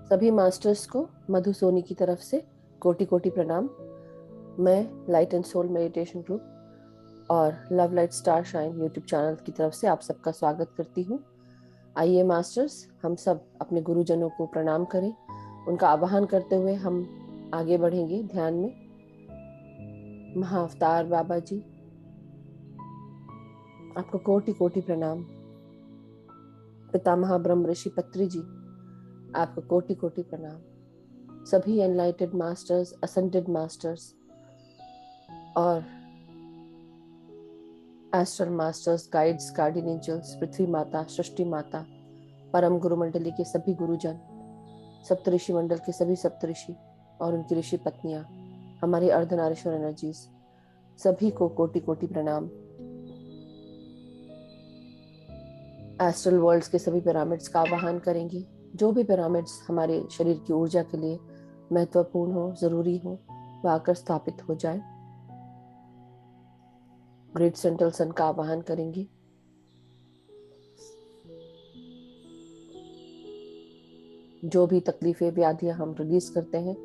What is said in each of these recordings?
सभी मास्टर्स को मधु सोनी की तरफ से कोटि कोटि प्रणाम। मैं light and soul meditation group और love light star shine YouTube channel की तरफ से आप सबका स्वागत करती हूँ। आइए मास्टर्स, हम सब अपने गुरुजनों को प्रणाम करें। उनका आवाहन करते हुए हम आगे बढ़ेंगे ध्यान में। महाअवतार बाबा जी, आपको कोटि कोटि प्रणाम। पितामह ब्रह्म ऋषि पत्री जी, आपको कोटि कोटि प्रणाम। सभी एनलाइटेड मास्टर्स, असेंडेड मास्टर्स और astral masters, guides, guardian angels, पृथ्वी माता, सृष्टि माता, परम गुरु मंडली के सभी गुरुजन, सप्तऋषि मंडल के सभी सप्तऋषि और उनकी ऋषि पत्नियां, हमारी अर्धनारीश्वर एनर्जीज, सभी को कोटि कोटि प्रणाम। एस्ट्रल वर्ल्ड्स के सभी पिरामिड्स का आवाहन करेंगे। जो भी पिरामिड्स हमारे शरीर की ऊर्जा के लिए महत्वपूर्ण हो, जरूरी हो, वह आकर स्थापित हो जाए। ग्रेट सेंट्रल सन का आवाहन करेंगे। जो भी तकलीफें, व्याधियां हम रिलीज करते हैं,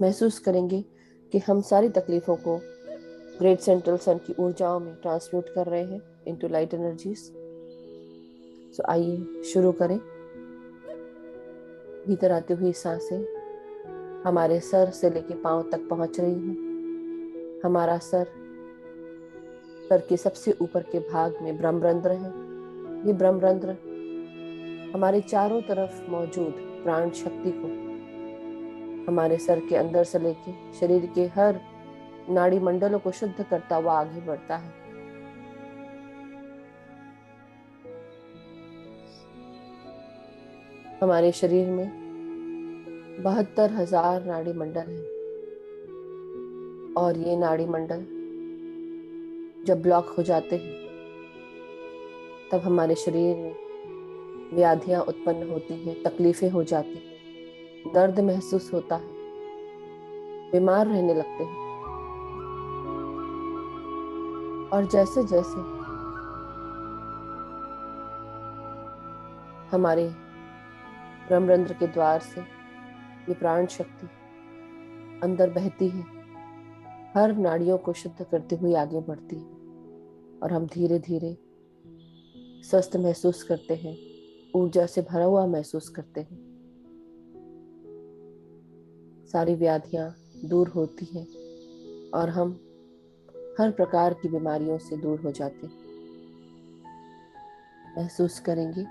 महसूस करेंगे कि हम सारी तकलीफों को ग्रेट सेंट्रल सन की ऊर्जाओं में ट्रांसम्यूट कर रहे हैं इनटू लाइट एनर्जीज। सो आइए शुरू करें। भीतर आती हुई सांसें हमारे सर से लेके पांव तक पहुंच रही हैं। हमारा सर के सबसे ऊपर के भाग में ब्रह्मरंध्र है। ये ब्रह्मरंध्र हमारे चारों तरफ मौजूद प्राण शक्ति को हमारे सर के अंदर से लेके शरीर के हर नाड़ी मंडलों को शुद्ध करता हुआ आगे बढ़ता है। हमारे शरीर में 72,000 नाड़ी मंडल है और ये नाड़ी मंडल जब ब्लॉक हो जाते हैं तब हमारे शरीर में व्याधियां उत्पन्न होती हैं, तकलीफें हो जाती हैं, दर्द महसूस होता है, बीमार रहने लगते हैं। और जैसे जैसे हमारे ब्रह्मरंध्र के द्वार से ये प्राण शक्ति अंदर बहती है, हर नाड़ियों को शुद्ध करती हुई आगे बढ़ती है और हम धीरे धीरे स्वस्थ महसूस करते हैं, ऊर्जा से भरा हुआ महसूस करते हैं। सारी व्याधियां दूर होती हैं और हम हर प्रकार की बीमारियों से दूर हो जाते हैं। महसूस करेंगे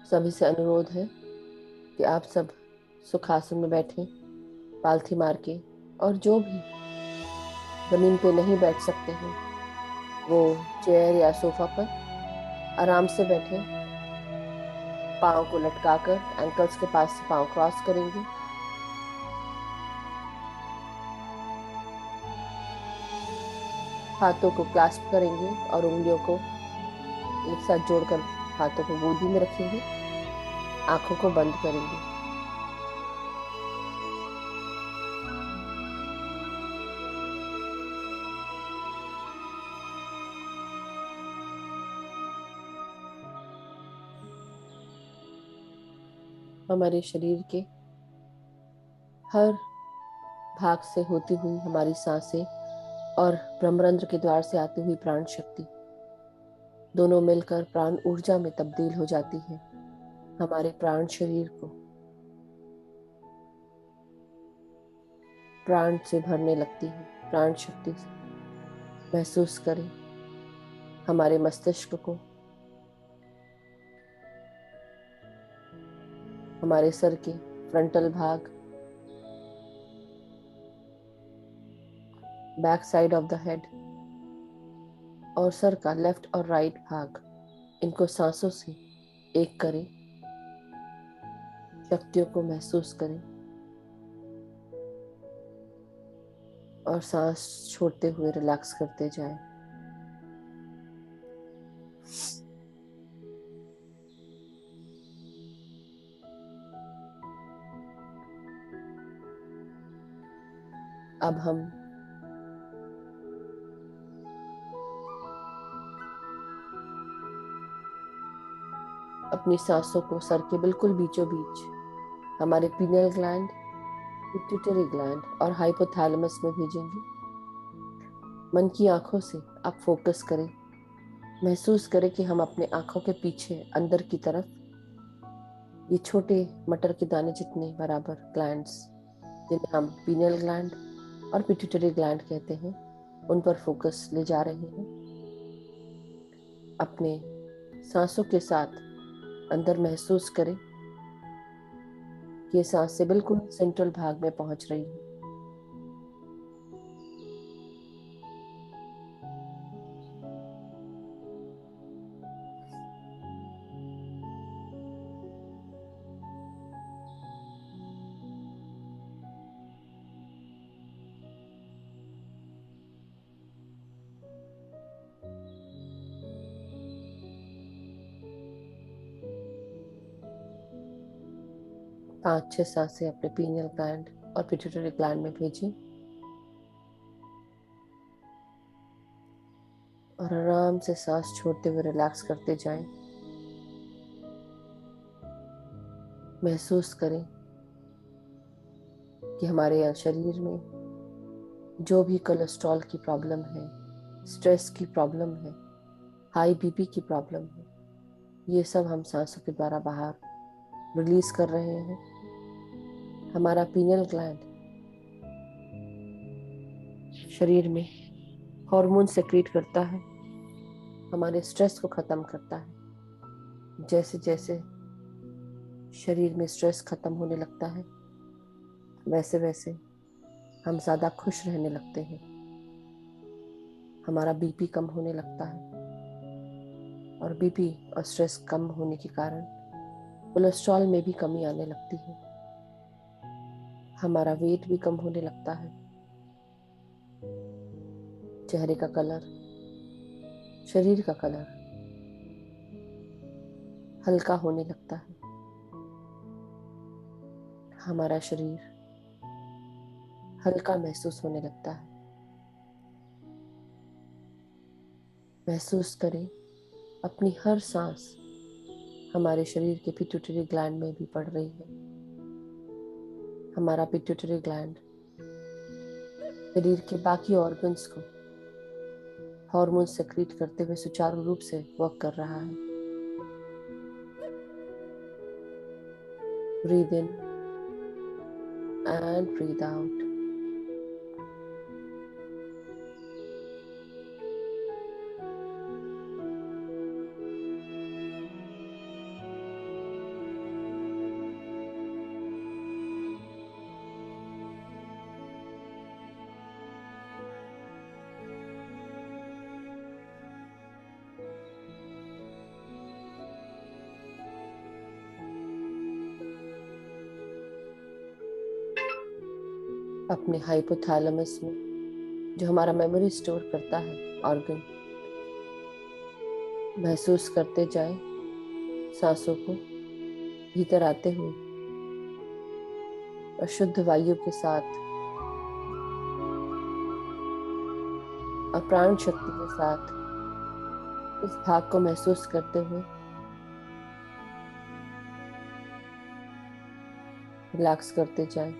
सभी से अनुरोध है कि आप सब सुखासन में बैठें, पालथी मार के, और जो भी जमीन पे नहीं बैठ सकते हैं वो चेयर या सोफा पर आराम से बैठे। पाँव को लटकाकर एंकल्स के पास से पाँव क्रॉस करेंगे। हाथों को क्लास्प करेंगे और उंगलियों को एक साथ जोड़कर हाथों को गोदी में रखेंगे। आंखों को बंद करेंगे। हमारे शरीर के हर भाग से होती हुई हमारी सांसें और ब्रह्मरंध्र के द्वार से आती हुई प्राण शक्ति दोनों मिलकर प्राण ऊर्जा में तब्दील हो जाती है। हमारे प्राण शरीर को प्राण से भरने लगती है, प्राण शक्ति से। महसूस करें हमारे मस्तिष्क को, हमारे सर के फ्रंटल भाग, back side of the head और सर का लेफ्ट और राइट भाग, इनको सांसों से एक करें। शक्तियों को महसूस करें। और सांस छोड़ते हुए रिलैक्स करते जाएं। अब हम अपनी सांसों को सर के बिल्कुल बीचों बीच हमारे पीनियल ग्लैंड, पिट्यूटरी ग्लैंड और हाइपोथैलेमस में भेजेंगे। मन की आंखों से आप फोकस करें, महसूस करें कि हम अपने आंखों के पीछे अंदर की तरफ ये छोटे मटर के दाने जितने बराबर ग्लैंड्स, जिन्हें हम पीनियल ग्लैंड और पिट्यूटरी ग्लैंड कहते हैं, उन पर फोकस ले जा रहे हैं। अपने सांसों के साथ अंदर महसूस करें कि ये सांसें बिल्कुल सेंट्रल भाग में पहुंच रही है। पांच छह सांसें अपने पीनियल ग्लैंड और पिट्यूटरी ग्लैंड में भेजें और आराम से सांस छोड़ते हुए रिलैक्स करते जाएं। महसूस करें कि हमारे शरीर में जो भी कोलेस्ट्रॉल की प्रॉब्लम है, स्ट्रेस की प्रॉब्लम है, हाई बीपी की प्रॉब्लम है, ये सब हम सांसों के द्वारा बाहर रिलीज कर रहे हैं। हमारा पीनियल ग्लैंड शरीर में हार्मोन सेक्रेट करता है, हमारे स्ट्रेस को खत्म करता है। जैसे जैसे शरीर में स्ट्रेस खत्म होने लगता है, वैसे वैसे हम ज्यादा खुश रहने लगते हैं, हमारा बीपी कम होने लगता है और बीपी और स्ट्रेस कम होने के कारण कोलेस्ट्रॉल में भी कमी आने लगती है। हमारा वेट भी कम होने लगता है, चेहरे का कलर, शरीर का कलर हल्का होने लगता है, हमारा शरीर हल्का महसूस होने लगता है। महसूस करें अपनी हर सांस हमारे शरीर के पिट्यूटरी ग्लैंड में भी पड़ रही है। हमारा पिट्यूटरी ग्लैंड शरीर के बाकी ऑर्गन्स को हार्मोन सेक्रेट करते हुए सुचारू रूप से वर्क कर रहा है। Breathe in and breathe out. अपने हाइपोथैलेमस में, जो हमारा मेमोरी स्टोर करता है ऑर्गन, महसूस करते जाए सांसों को भीतर आते हुए और शुद्ध वायु के साथ और प्राण शक्ति के साथ इस भाग को महसूस करते हुए रिलैक्स करते जाएं।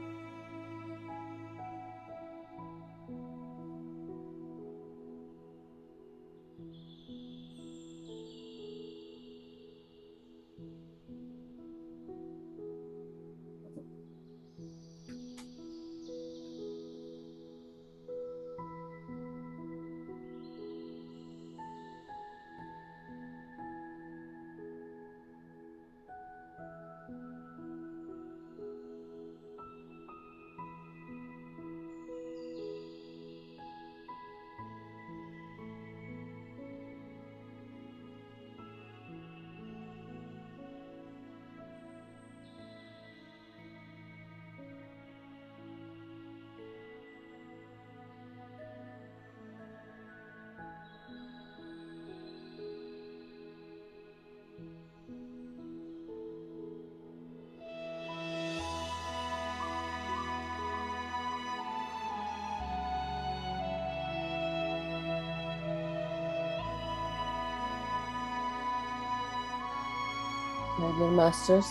डियर मास्टर्स,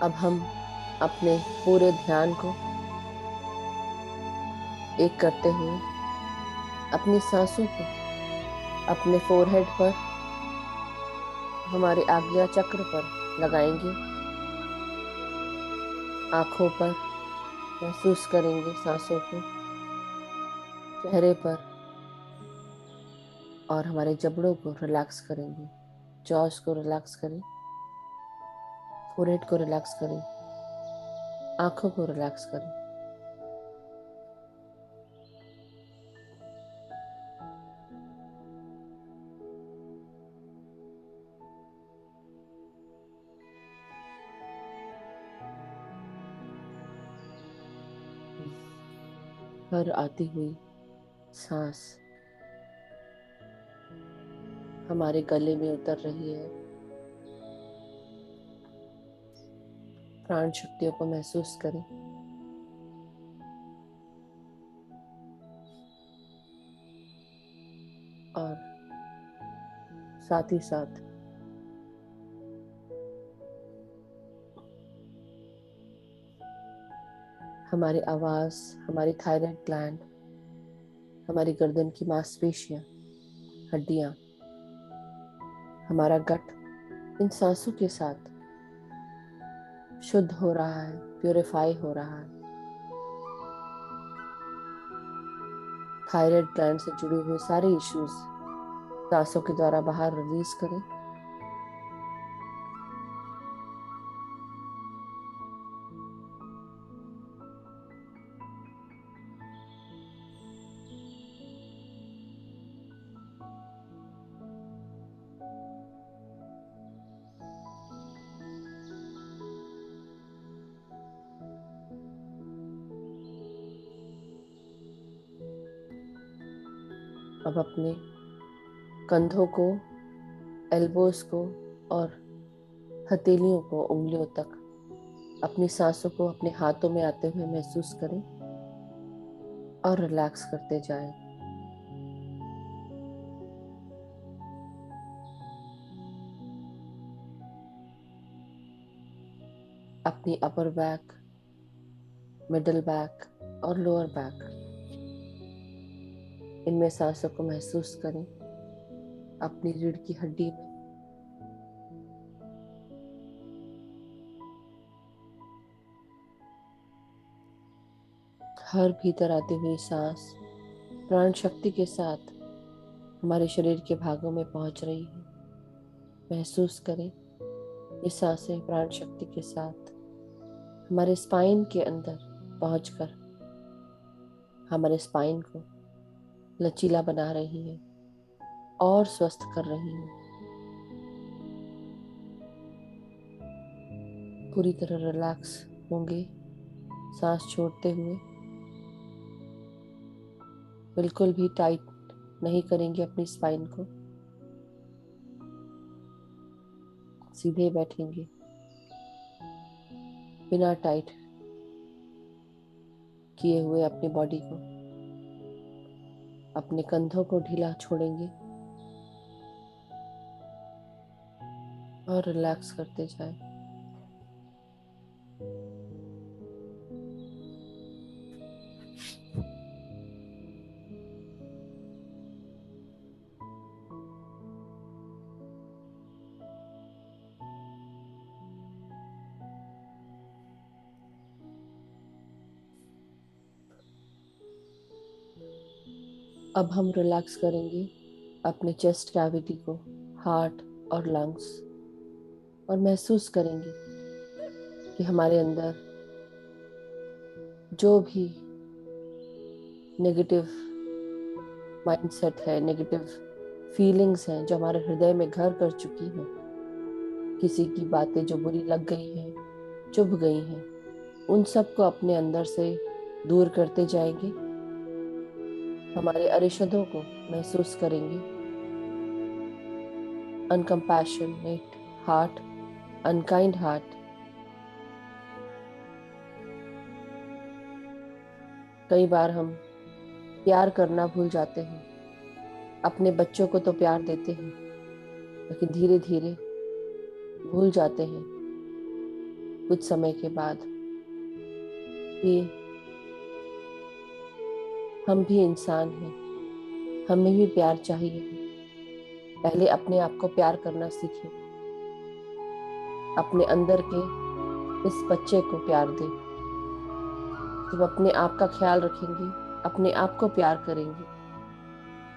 अब हम अपने पूरे ध्यान को एक करते हुए अपनी सांसों को अपने फोरहेड पर, हमारे आज्ञा चक्र पर लगाएंगे। आंखों पर महसूस करेंगे सांसों को, चेहरे पर, और हमारे जबड़ों को रिलैक्स करेंगे। जॉस को रिलैक्स करें, फोरहेड को रिलैक्स करें, आंखों को रिलैक्स करें। हर आती हुई सांस हमारे गले में उतर रही है। प्राण शक्तियों को महसूस करें। और साथ ही साथ हमारी आवाज, हमारी थायराइड ग्लैंड, हमारी गर्दन की मांसपेशियां, हड्डियां, हमारा गट इन सांसों के साथ शुद्ध हो रहा है, प्यूरिफाई हो रहा है। थायराइड ग्लैंड से जुड़े हुए सारे इश्यूज सांसों के द्वारा बाहर रिलीज करें। अब अपने कंधों को, एल्बोस को और हथेलियों को, उंगलियों तक अपनी सांसों को अपने हाथों में आते हुए महसूस करें और रिलैक्स करते जाएं। अपनी अपर बैक, मिडिल बैक और लोअर बैक, इनमें सांसों को महसूस करें। अपनी रीढ़ की हड्डी में, हर भीतर आती हुई सांस प्राण शक्ति के साथ हमारे शरीर के भागों में पहुंच रही है। महसूस करें ये सांसें प्राण शक्ति के साथ हमारे स्पाइन के अंदर पहुंचकर हमारे स्पाइन को लचीला बना रही है और स्वस्थ कर रही है। पूरी तरह रिलैक्स होंगे सांस छोड़ते हुए। बिल्कुल भी टाइट नहीं करेंगे अपनी स्पाइन को, सीधे बैठेंगे बिना टाइट किए हुए अपनी बॉडी को। अपने कंधों को ढीला छोड़ेंगे और रिलैक्स करते जाएं। अब हम रिलैक्स करेंगे अपने चेस्ट कैविटी को, हार्ट और लंग्स, और महसूस करेंगे कि हमारे अंदर जो भी नेगेटिव माइंडसेट है, नेगेटिव फीलिंग्स हैं जो हमारे हृदय में घर कर चुकी हैं, किसी की बातें जो बुरी लग गई हैं, चुभ गई हैं, उन सब को अपने अंदर से दूर करते जाएंगे। हमारे अरिशदों को महसूस करेंगे। अनकम्पैशनेट हार्ट, अनकाइंड हार्ट। कई बार हम प्यार करना भूल जाते हैं। अपने बच्चों को तो प्यार देते हैं, लेकिन धीरे धीरे भूल जाते हैं कुछ समय के बाद कि हम भी इंसान हैं, हमें भी प्यार चाहिए। पहले अपने आप को प्यार करना सीखें। अपने अंदर के इस बच्चे को प्यार दें। जब अपने आप का ख्याल रखेंगे, अपने आप को प्यार करेंगे,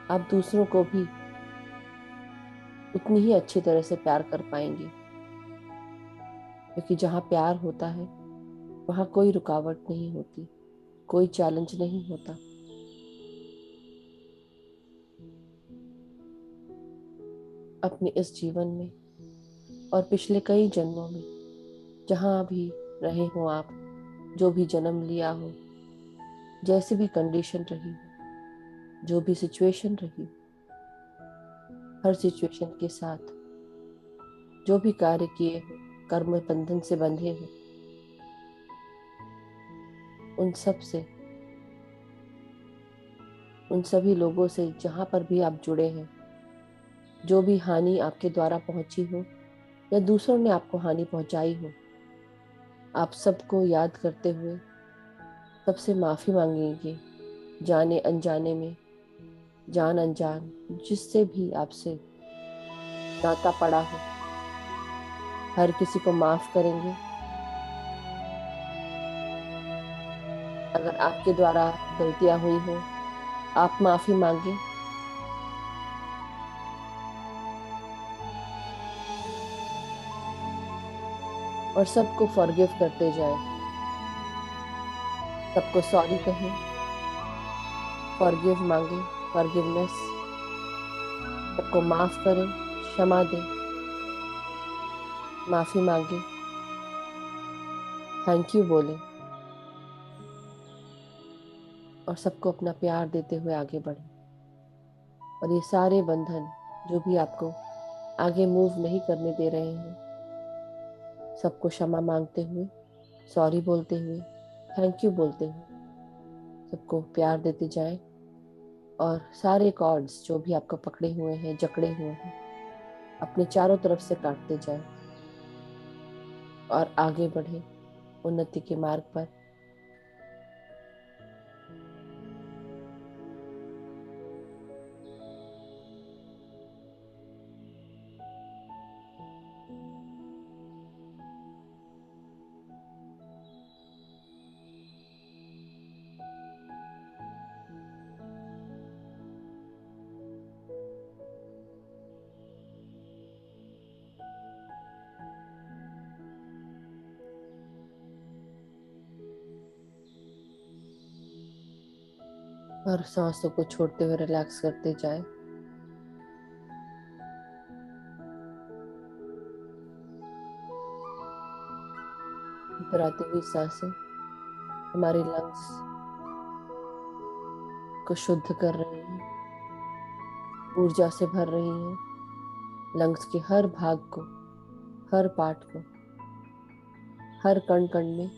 आप दूसरों को भी उतनी ही अच्छी तरह से प्यार कर पाएंगे। क्योंकि जहाँ प्यार होता है वहाँ कोई रुकावट नहीं होती, कोई चैलेंज नहीं होता। अपने इस जीवन में और पिछले कई जन्मों में जहाँ भी रहे हो आप, जो भी जन्म लिया हो, जैसी भी कंडीशन रही हो, जो भी सिचुएशन रही, हर सिचुएशन के साथ जो भी कार्य किए हो, कर्म बंधन से बंधे हो, उन सब से, उन सभी लोगों से जहाँ पर भी आप जुड़े हैं, जो भी हानि आपके द्वारा पहुंची हो या दूसरों ने आपको हानि पहुंचाई हो, आप सबको याद करते हुए सबसे माफी मांगेंगे। जाने अनजाने में, जान अनजान, जिससे भी आपसे नाता पड़ा हो, हर किसी को माफ करेंगे। अगर आपके द्वारा गलतियां हुई हो, आप माफी मांगे। और सबको फॉरगिव करते जाएं। सबको सॉरी कहें, फॉरगिव मांगे, फॉरगिवनेस। सबको माफ करें, क्षमा दें, माफी मांगे, थैंक यू बोले, और सबको अपना प्यार देते हुए आगे बढ़े। और ये सारे बंधन जो भी आपको आगे मूव नहीं करने दे रहे हैं, सबको क्षमा मांगते हुए, सॉरी बोलते हुए, थैंक यू बोलते हुए, सबको प्यार देते जाएं। और सारे कॉर्ड्स जो भी आपको पकड़े हुए हैं, जकड़े हुए हैं, अपने चारों तरफ से काटते जाएं और आगे बढ़े उन्नति के मार्ग पर। और सांसों को छोड़ते हुए रिलैक्स करते जाएं। भीतर आती हुई सांसें हमारे लंग्स को शुद्ध कर रही हैं, ऊर्जा से भर रही हैं। लंग्स के हर भाग को, हर पार्ट को, हर कण कण में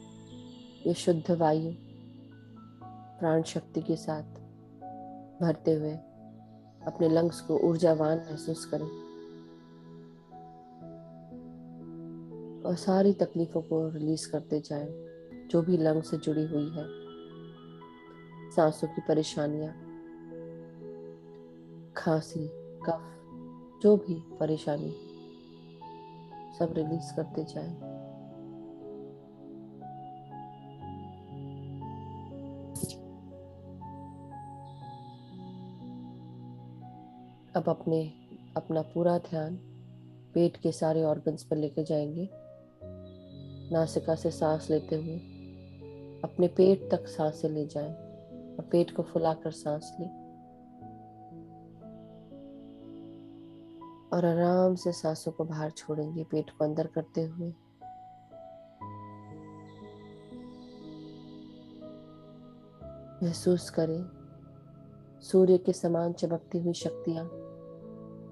ये शुद्ध वायु प्राण शक्ति के साथ भरते हुए अपने लंग्स को ऊर्जावान महसूस करें। और सारी तकलीफों को रिलीज करते जाएं, जो भी लंग से जुड़ी हुई है। सांसों की परेशानियां, खांसी, कफ, जो भी परेशानी, सब रिलीज करते जाएं। अब अपना पूरा ध्यान पेट के सारे ऑर्गन्स पर लेके जाएंगे। नासिका से सांस लेते हुए अपने पेट तक सांसें ले जाएं और पेट को फुलाकर सांस लें। और आराम से सांसों को बाहर छोड़ेंगे, पेट को अंदर करते हुए। महसूस करें सूर्य के समान चमकती हुई शक्तियां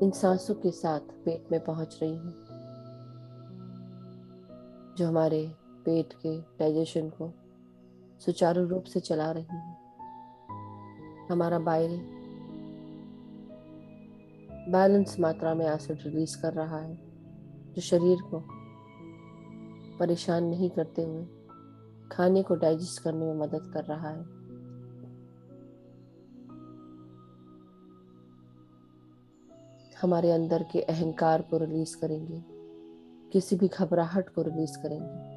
इन सांसों के साथ पेट में पहुंच रही हैं, जो हमारे पेट के डाइजेशन को सुचारू रूप से चला रही हैं। हमारा बाइल बैलेंस मात्रा में एसिड रिलीज कर रहा है। जो शरीर को परेशान नहीं करते हुए खाने को डाइजेस्ट करने में मदद कर रहा है। हमारे अंदर के अहंकार को रिलीज करेंगे, किसी भी घबराहट को रिलीज करेंगे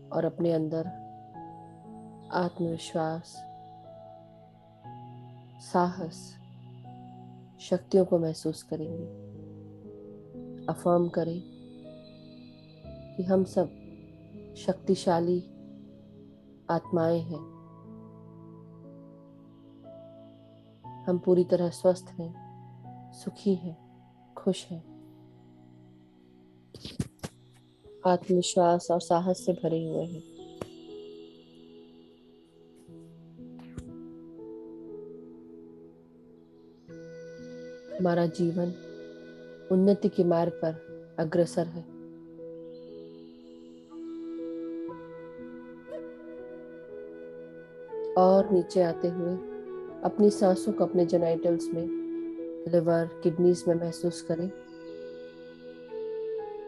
और अपने अंदर आत्मविश्वास, साहस, शक्तियों को महसूस करेंगे। अफर्म करें कि हम सब शक्तिशाली आत्माएं हैं। हम पूरी तरह स्वस्थ हैं, सुखी हैं, खुश हैं, आत्मविश्वास और साहस से भरे हुए हैं। हमारा जीवन उन्नति के मार्ग पर अग्रसर है। और नीचे आते हुए अपनी सांसों को अपने जेनाइटल्स में, लिवर, किडनीज में महसूस करें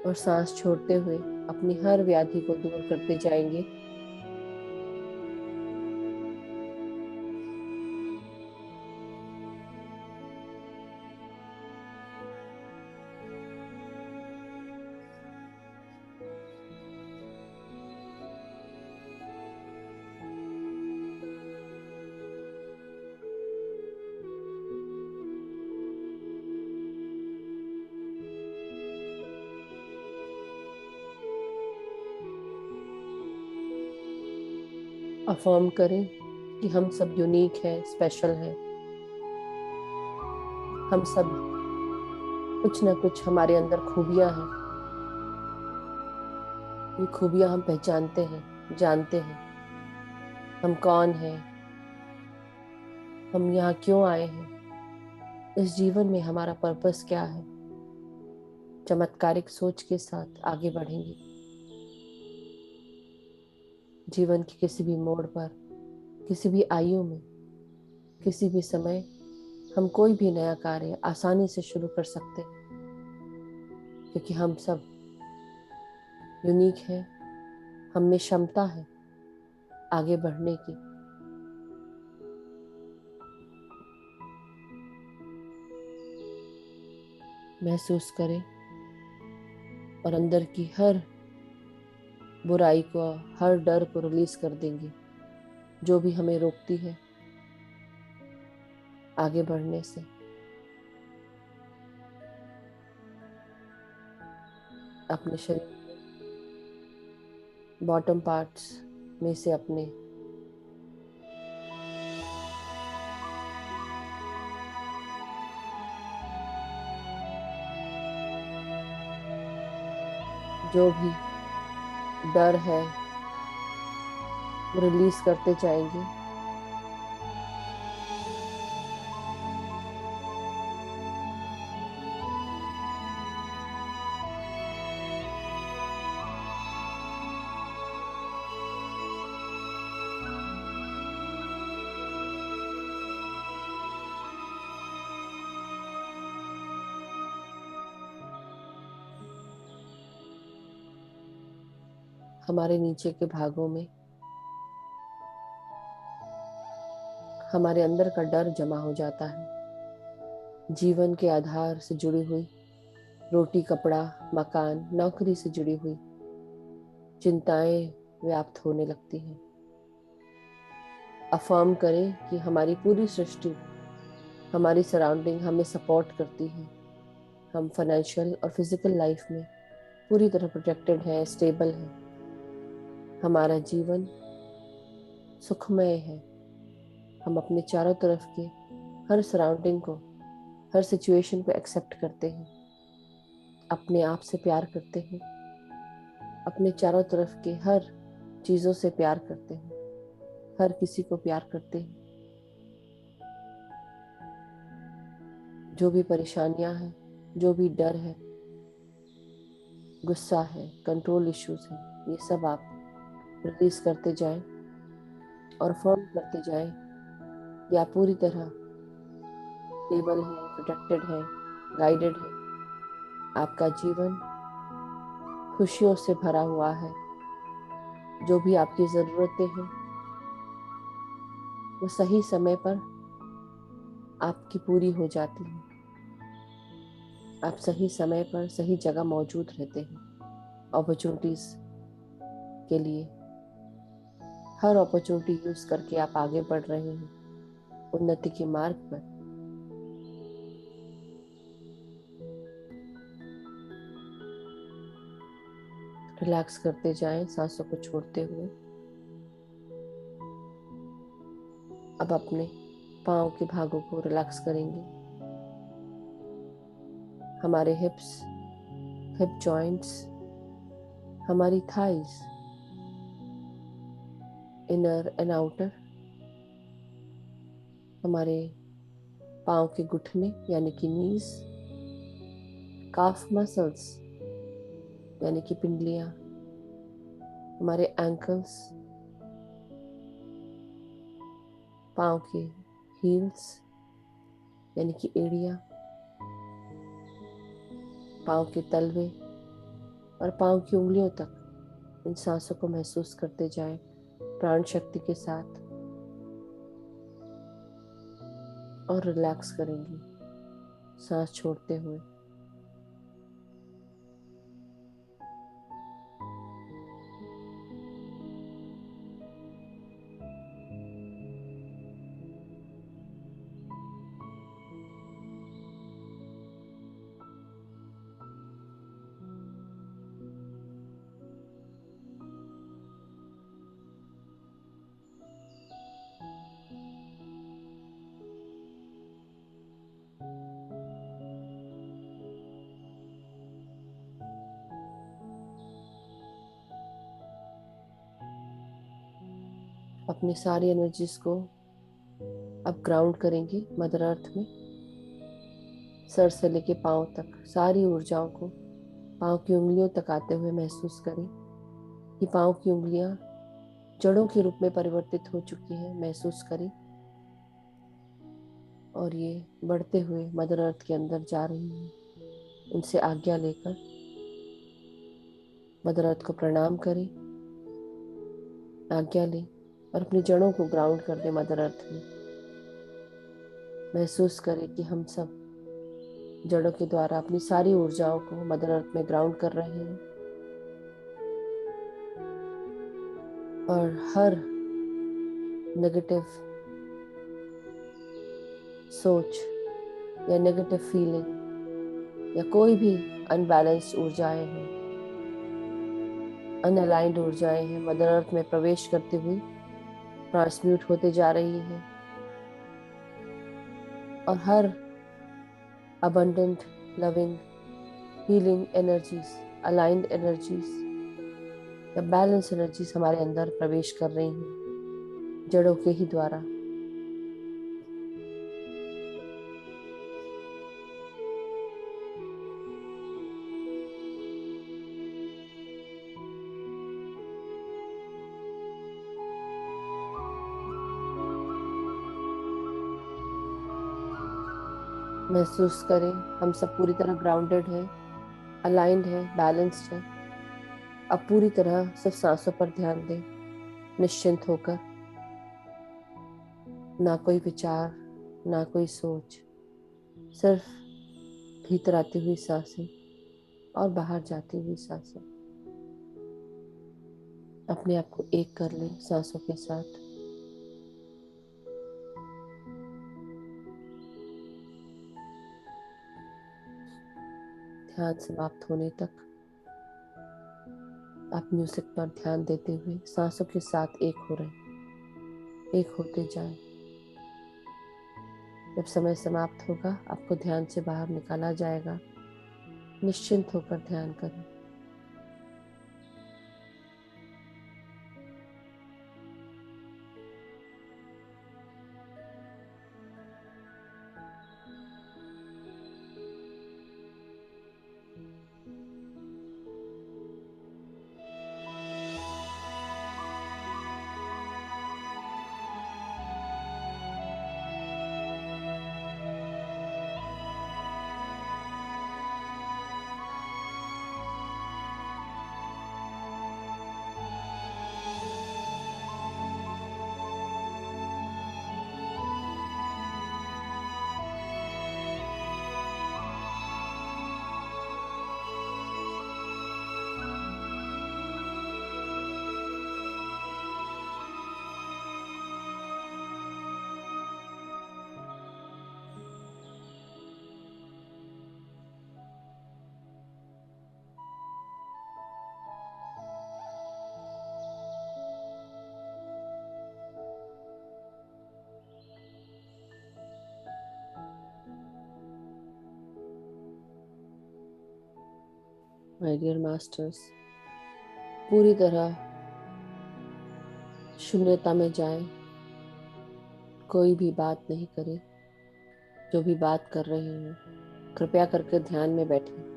और सांस छोड़ते हुए अपनी हर व्याधि को दूर करते जाएंगे। अफर्म करें कि हम सब यूनिक हैं, स्पेशल हैं। हम सब कुछ ना कुछ हमारे अंदर खूबियां हैं। ये खूबियां हम पहचानते हैं, जानते हैं। हम कौन हैं, हम यहाँ क्यों आए हैं, इस जीवन में हमारा पर्पस क्या है। चमत्कारिक सोच के साथ आगे बढ़ेंगे। जीवन के किसी भी मोड़ पर, किसी भी आयु में, किसी भी समय हम कोई भी नया कार्य आसानी से शुरू कर सकते हैं, क्योंकि हम सब यूनिक हैं। हम में क्षमता है आगे बढ़ने की। महसूस करें और अंदर की हर बुराई को, हर डर को रिलीज कर देंगे, जो भी हमें रोकती है आगे बढ़ने से। अपने शरीर बॉटम पार्ट्स में से अपने जो भी डर है वो रिलीज करते जाएंगे। हमारे नीचे के भागों में हमारे अंदर का डर जमा हो जाता है। जीवन के आधार से जुड़ी हुई, रोटी, कपड़ा, मकान, नौकरी से जुड़ी हुई चिंताएं व्याप्त होने लगती हैं। अफर्म करें कि हमारी पूरी सृष्टि, हमारी सराउंडिंग हमें सपोर्ट करती है। हम फाइनेंशियल और फिजिकल लाइफ में पूरी तरह प्रोटेक्टेड है, स्टेबल है। हमारा जीवन सुखमय है। हम अपने चारों तरफ के हर सराउंडिंग को, हर सिचुएशन को एक्सेप्ट करते हैं, अपने आप से प्यार करते हैं, अपने चारों तरफ के हर चीज़ों से प्यार करते हैं, हर किसी को प्यार करते हैं। जो भी परेशानियां हैं, जो भी डर है, गुस्सा है, कंट्रोल इश्यूज हैं, ये सब आप रिलीज करते जाएं और फर्म करते जाएं कि आप पूरी तरह स्टेबल हैं, प्रोटेक्टेड हैं, गाइडेड हैं। आपका जीवन खुशियों से भरा हुआ है। जो भी आपकी ज़रूरतें हैं वो सही समय पर आपकी पूरी हो जाती हैं। आप सही समय पर सही जगह मौजूद रहते हैं अपॉर्चुनिटीज़ के लिए। हर अपॉर्चुनिटी यूज़ करके आप आगे बढ़ रहे हैं उन्नति के मार्ग पर। रिलैक्स करते जाएं सांसों को छोड़ते हुए। अब अपने पाँव के भागों को रिलैक्स करेंगे। हमारे हिप्स, हिप जॉइंट्स, हमारी थाइज, इनर एंड आउटर, हमारे पाँव के घुटने यानी कि नीज, काफ मसल्स यानी कि पिंडलियाँ, हमारे एंकल्स, पाँव के हील्स यानी कि एड़ियाँ, पाँव के तलवे और पाँव की उंगलियों तक इन सांसों को महसूस करते जाएं प्राण शक्ति के साथ और रिलैक्स करेंगे सांस छोड़ते हुए। अपनी सारी एनर्जीज को अब ग्राउंड करेंगे मदर अर्थ में। सर से लेके पाँव तक सारी ऊर्जाओं को पाँव की उंगलियों तक आते हुए महसूस करें कि पाँव की उंगलियां जड़ों के रूप में परिवर्तित हो चुकी हैं। महसूस करें और ये बढ़ते हुए मदर अर्थ के अंदर जा रही हैं। उनसे आज्ञा लेकर मदर अर्थ को प्रणाम करें, आज्ञा लें और अपनी जड़ों को ग्राउंड कर दें मदर अर्थ में। महसूस करें कि हम सब जड़ों के द्वारा अपनी सारी ऊर्जाओं को मदर अर्थ में ग्राउंड कर रहे हैं और हर नेगेटिव सोच या नेगेटिव फीलिंग या कोई भी अनबैलेंस्ड ऊर्जाएं हैं, अनअलाइंड ऊर्जाएं हैं, मदर अर्थ में प्रवेश करते हुए ट्रांसम्यूट होते जा रही है और हर abundant loving healing energies, aligned energies या बैलेंस एनर्जीज हमारे अंदर प्रवेश कर रही हैं जड़ों के ही द्वारा। महसूस करें हम सब पूरी तरह ग्राउंडेड हैं, अलाइंड है, बैलेंस्ड है। अब पूरी तरह सिर्फ सांसों पर ध्यान दें, निश्चिंत होकर। ना कोई विचार, ना कोई सोच, सिर्फ भीतर आती हुई सांसें और बाहर जाती हुई सांसें। अपने आप को एक कर लें सांसों के साथ। ध्यान समाप्त होने तक आप म्यूजिक पर ध्यान देते हुए सांसों के साथ एक हो रहे, एक होते जाएं। जब समय समाप्त होगा आपको ध्यान से बाहर निकाला जाएगा। निश्चिंत होकर ध्यान करें। माय डियर मास्टर्स, पूरी तरह शून्यता में जाएं, कोई भी बात नहीं करे। जो भी बात कर रहे हैं कृपया करके ध्यान में बैठें।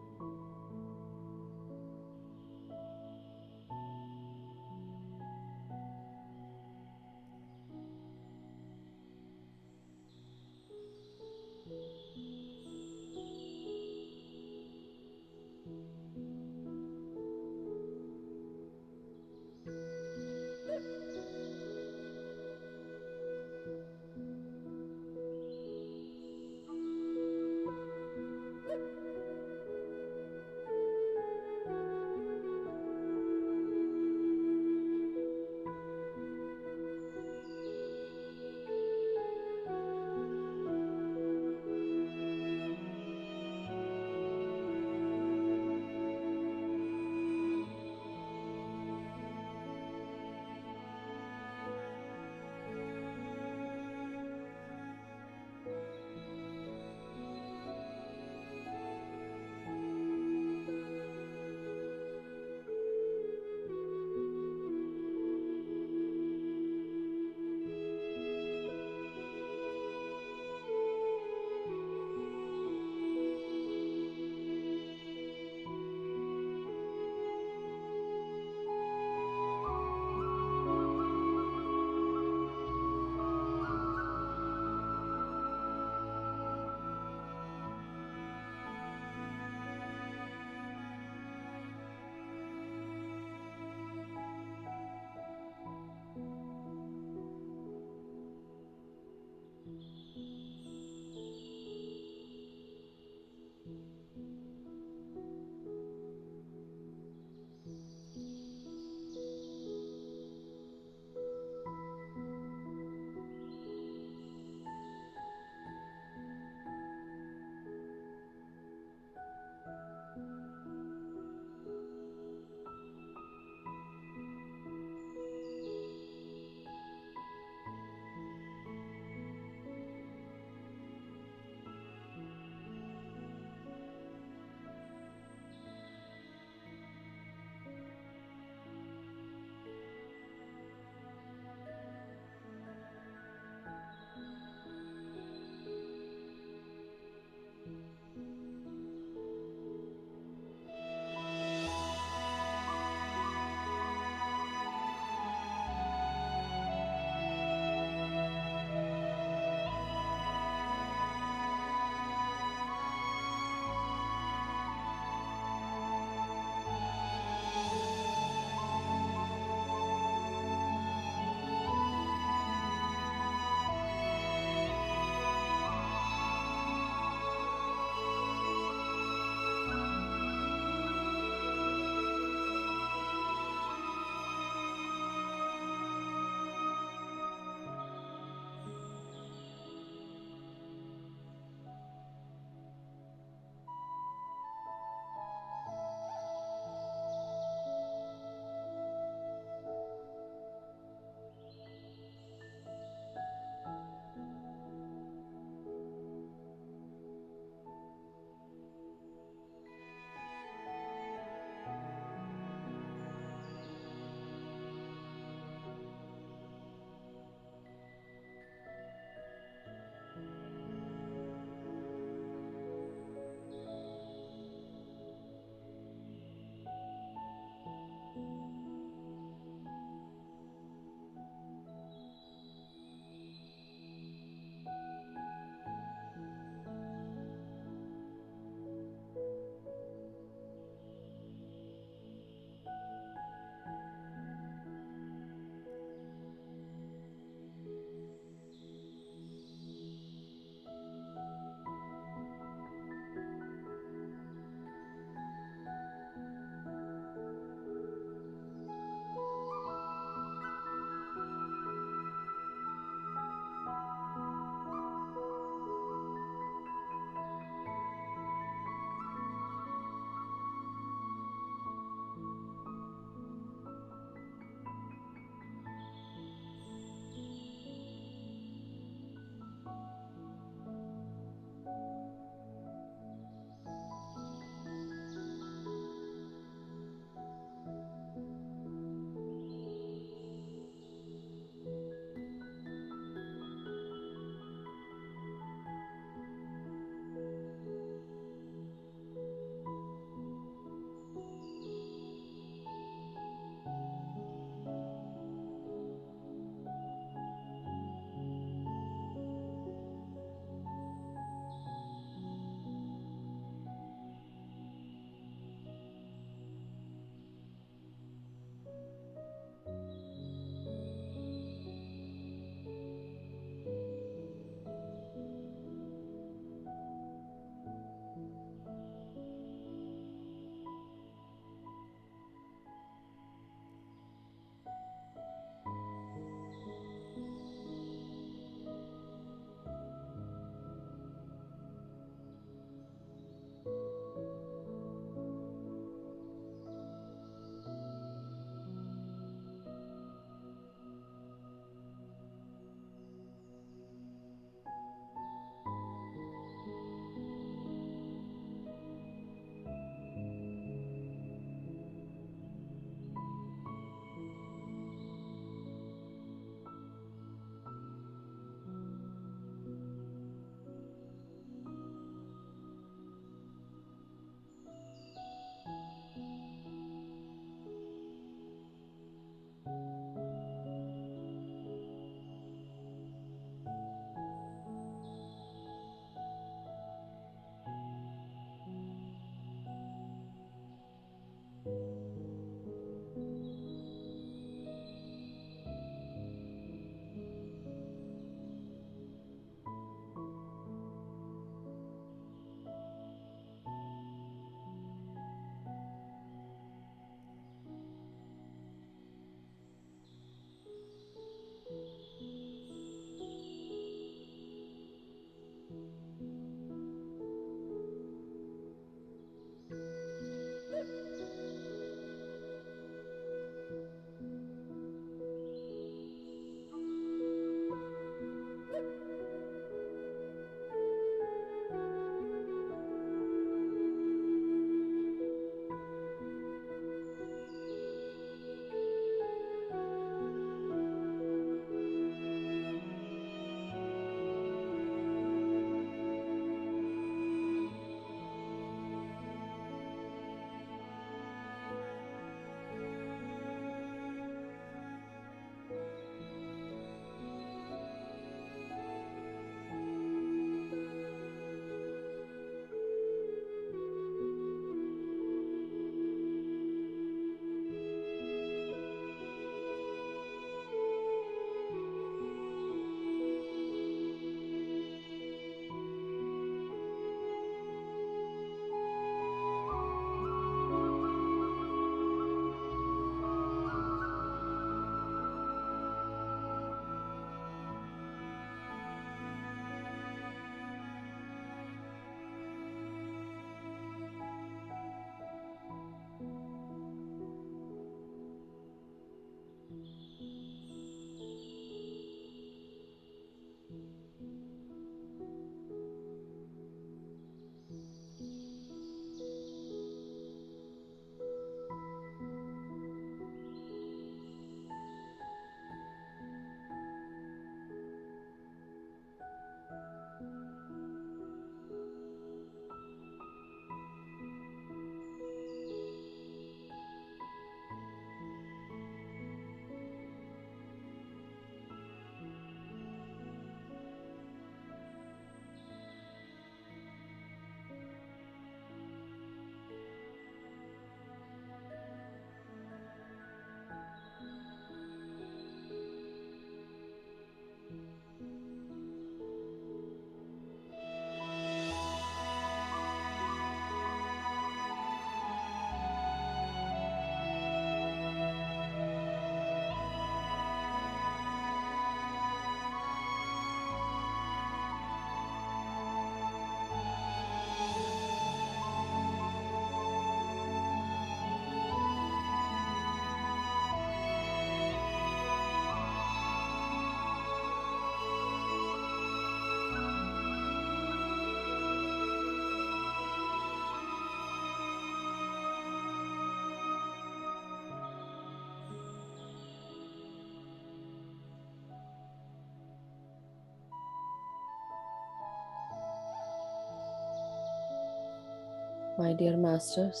माय डियर मास्टर्स,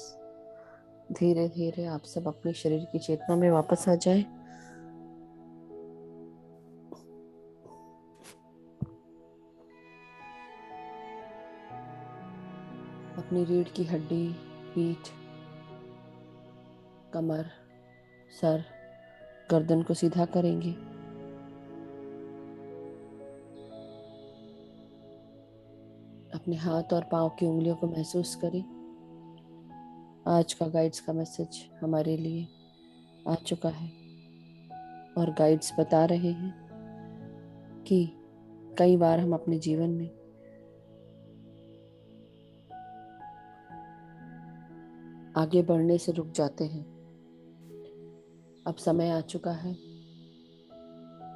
धीरे धीरे आप सब अपनी शरीर की चेतना में वापस आ जाएं। अपनी रीढ़ की हड्डी, पीठ, कमर, सर, गर्दन को सीधा करेंगे। अपने हाथ और पांव की उंगलियों को महसूस करें। आज का गाइड्स का मैसेज हमारे लिए आ चुका है और गाइड्स बता रहे हैं कि कई बार हम अपने जीवन में आगे बढ़ने से रुक जाते हैं। अब समय आ चुका है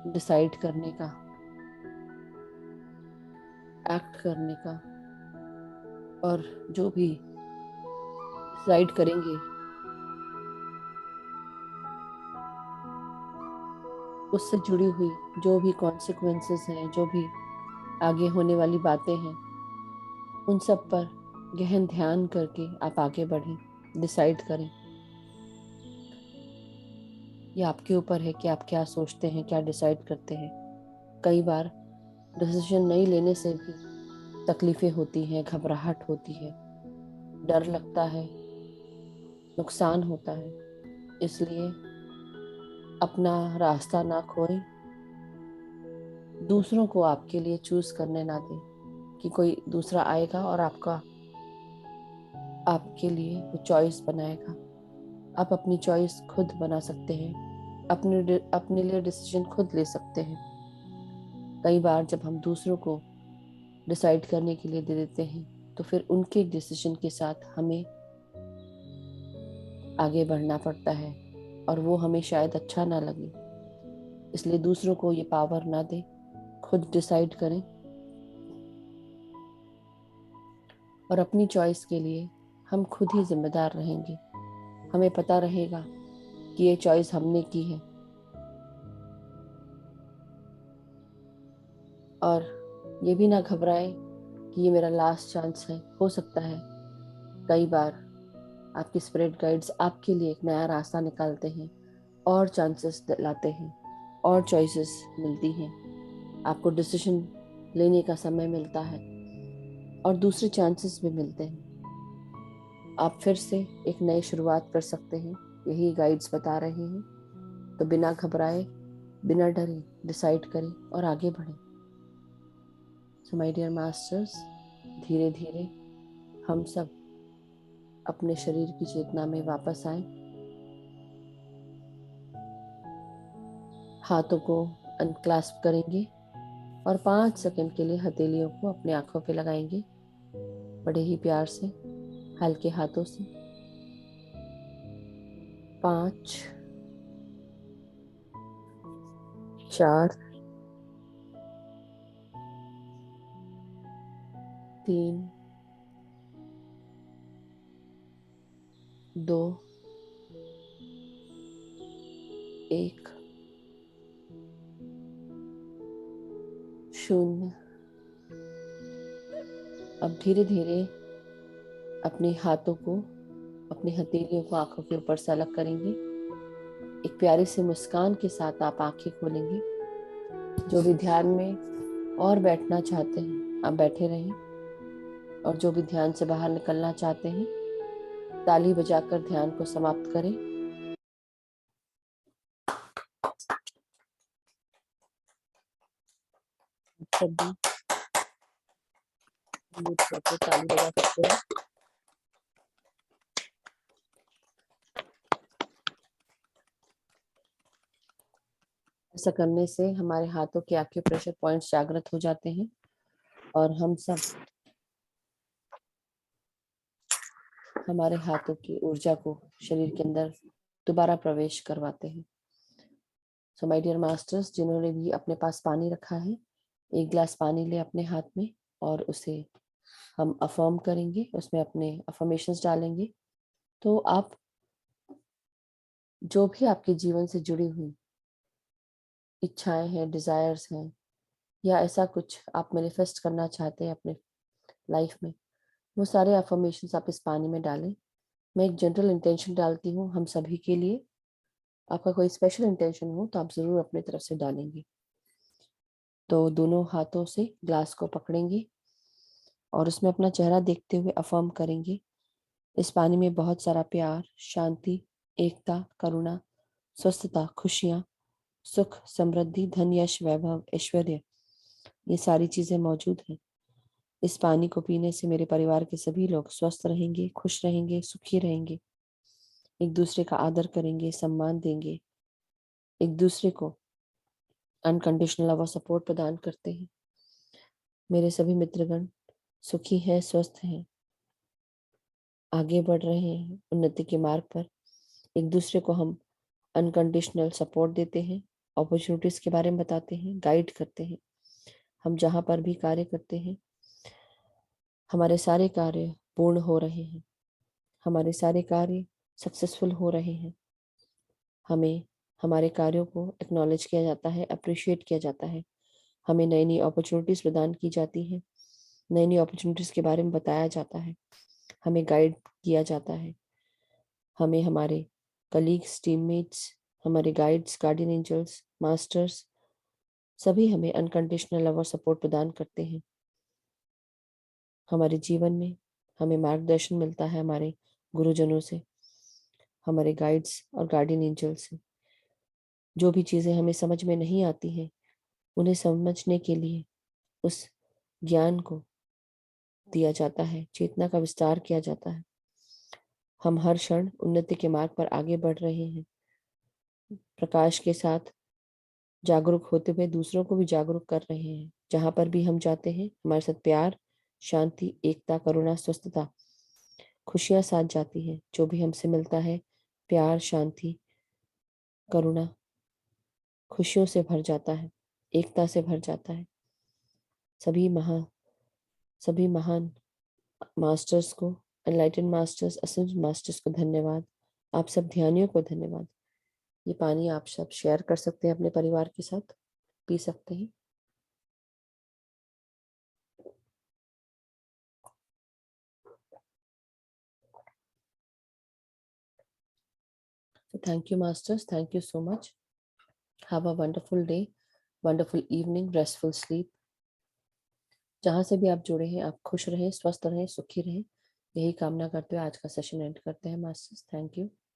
डिसाइड करने का, एक्ट करने का, और जो भी डिसाइड करेंगे उससे जुड़ी हुई जो भी कॉन्सिक्वेंसेस हैं, जो भी आगे होने वाली बातें हैं, उन सब पर गहन ध्यान करके आप आगे बढ़ें, डिसाइड करें। ये आपके ऊपर है कि आप क्या सोचते हैं, क्या डिसाइड करते हैं। कई बार डिसीजन नहीं लेने से भी तकलीफें होती हैं, घबराहट होती है, डर लगता है, नुकसान होता है। इसलिए अपना रास्ता ना खोएं, दूसरों को आपके लिए चूज करने ना दें कि कोई दूसरा आएगा और आपके लिए वो चॉइस बनाएगा। आप अपनी चॉइस खुद बना सकते हैं, अपने लिए डिसीजन खुद ले सकते हैं। कई बार जब हम दूसरों को डिसाइड करने के लिए दे देते हैं तो फिर उनके डिसीजन के साथ हमें आगे बढ़ना पड़ता है और वो हमें शायद अच्छा ना लगे। इसलिए दूसरों को ये पावर ना दें, खुद डिसाइड करें और अपनी चॉइस के लिए हम खुद ही जिम्मेदार रहेंगे। हमें पता रहेगा कि ये चॉइस हमने की है और ये भी ना घबराएं कि ये मेरा लास्ट चांस है। हो सकता है कई बार आपकी स्पिरिट गाइड्स आपके लिए एक नया रास्ता निकालते हैं और चांसेस लाते हैं और चॉइसेस मिलती हैं। आपको डिसीजन लेने का समय मिलता है और दूसरे चांसेस भी मिलते हैं। आप फिर से एक नई शुरुआत कर सकते हैं, यही गाइड्स बता रहे हैं। तो बिना घबराए, बिना डरे डिसाइड करें और आगे बढ़ें। सो माय डियर मास्टर्स, धीरे धीरे हम सब अपने शरीर की चेतना में वापस आए। हाथों को अनक्लास्प करेंगे और 5 सेकंड के लिए हथेलियों को अपने आंखों पे लगाएंगे, बड़े ही प्यार से, हल्के हाथों से। 5, 4, 3, 2, 1, 0। अब धीरे धीरे अपने हाथों को, अपनी हथेलियों को आंखों के ऊपर से अलग करेंगे। एक प्यारी सी मुस्कान के साथ आप आंखें खोलेंगे। जो भी ध्यान में और बैठना चाहते हैं आप बैठे रहें, और जो भी ध्यान से बाहर निकलना चाहते हैं ताली बजाकर ध्यान को समाप्त करें। सब भी ताली बजा सकते हैं। ऐसा करने से हमारे हाथों के एक्यूप्रेशर पॉइंट्स जागृत हो जाते हैं और हम सब हमारे हाथों की ऊर्जा को शरीर के अंदर दोबारा प्रवेश करवाते हैं। सो माय डियर मास्टर्स, जिन्होंने भी अपने पास पानी रखा है, एक गिलास पानी ले अपने हाथ में और उसे हम अफर्म करेंगे, उसमें अपने अफर्मेशंस डालेंगे। तो आप जो भी आपके जीवन से जुड़ी हुई इच्छाएं हैं, डिजायर्स हैं, या ऐसा कुछ आप मैनिफेस्ट करना चाहते हैं अपने लाइफ में, वो सारे अफर्मेशंस आप इस पानी में डालें। मैं एक जनरल इंटेंशन डालती हूँ हम सभी के लिए। आपका कोई स्पेशल इंटेंशन हो तो आप ज़रूर अपनी तरफ से डालेंगे। तो दोनों हाथों से ग्लास को पकड़ेंगे और उसमें अपना चेहरा देखते हुए अफर्म करेंगे, इस पानी में बहुत सारा प्यार, शांति, एकता, करुणा, स्वस्थता, खुशियाँ, सुख, समृद्धि, धन, यश, वैभव, ऐश्वर्य, ये सारी चीज़ें मौजूद हैं। इस पानी को पीने से मेरे परिवार के सभी लोग स्वस्थ रहेंगे, खुश रहेंगे, सुखी रहेंगे, एक दूसरे का आदर करेंगे, सम्मान देंगे, एक दूसरे को अनकंडीशनल लव और सपोर्ट प्रदान करते हैं। मेरे सभी मित्रगण सुखी हैं, स्वस्थ हैं, आगे बढ़ रहे हैं उन्नति के मार्ग पर। एक दूसरे को हम अनकंडीशनल सपोर्ट देते हैं, अपॉर्चुनिटीज़ के बारे में बताते हैं, गाइड करते हैं। हम जहाँ पर भी कार्य करते हैं हमारे सारे कार्य पूर्ण हो रहे हैं, हमारे सारे कार्य सक्सेसफुल हो रहे हैं। हमें हमारे कार्यों को एक्नॉलेज किया जाता है, अप्रिशिएट किया जाता है। हमें नई नई अपॉर्चुनिटीज़ प्रदान की जाती हैं, नई नई अपॉर्चुनिटीज़ के बारे में बताया जाता है, हमें गाइड किया जाता है। हमें हमारे कलीग्स, टीममेट्स, हमारे गाइड्स, गार्डियन एंजल्स, मास्टर्स सभी हमें अनकंडीशनल लव और सपोर्ट प्रदान करते हैं। हमारे जीवन में हमें मार्गदर्शन मिलता है हमारे गुरुजनों से, हमारे गाइड्स और गार्डियन एंजल से। जो भी चीज़ें हमें समझ में नहीं आती हैं उन्हें समझने के लिए उस ज्ञान को दिया जाता है, चेतना का विस्तार किया जाता है। हम हर क्षण उन्नति के मार्ग पर आगे बढ़ रहे हैं, प्रकाश के साथ जागरूक होते हुए दूसरों को भी जागरूक कर रहे हैं। जहाँ पर भी हम जाते हैं हमारे साथ प्यार, शांति, एकता, करुणा, स्वस्थता, खुशियाँ साथ जाती हैं। जो भी हमसे मिलता है प्यार, शांति, करुणा, खुशियों से भर जाता है, एकता से भर जाता है। सभी महान मास्टर्स को, एनलाइटेंड मास्टर्स, असेंड मास्टर्स को धन्यवाद। आप सब ध्यानियों को धन्यवाद। ये पानी आप सब शेयर कर सकते हैं अपने परिवार के साथ, पी सकते हैं। So thank you masters, thank you so much. Have a wonderful day, wonderful evening, restful sleep. जहाँ से भी आप जुड़े हैं आप खुश रहें, स्वस्थ रहें, सुखी रहें, यही कामना करते हुए आज का सेशन एंड करते हैं मास्टर्स। Thank you.